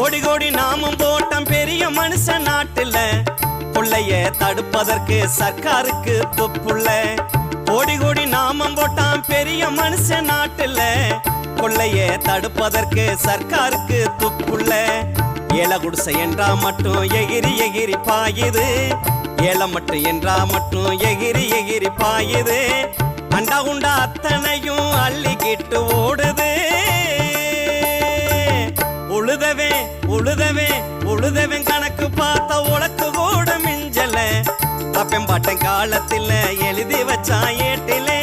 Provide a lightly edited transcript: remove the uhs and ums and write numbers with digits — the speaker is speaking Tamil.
கோடி கோடி நாமம் போட்டான் பெரிய மனுஷன் நாட்டுல, கொள்ளைய தடுப்பதற்கு சர்க்காருக்கு துப்புள்ள. கோடி கோடி நாமம் போட்டான் பெரிய மனுஷன் நாட்டுல, கொள்ளைய தடுப்பதற்கு சர்க்காருக்கு துப்புள்ள. ஏல குடிசை என்றா மட்டும் எகிரி எகிரி பாயுது, ஏலம் மட்டும் என்றா மட்டும் எகிரி எகிரி பாயுது. அண்டா உண்டா அத்தனையும் அள்ளிக்கிட்டு ஓடுது. உழுதவே உழுதவே உழுதவன் கணக்கு பார்த்த உனக்கு கூட மிஞ்சல, அப்பெம்பாட்டன் காலத்தில் எழுதி வச்சான் ஏட்டிலே.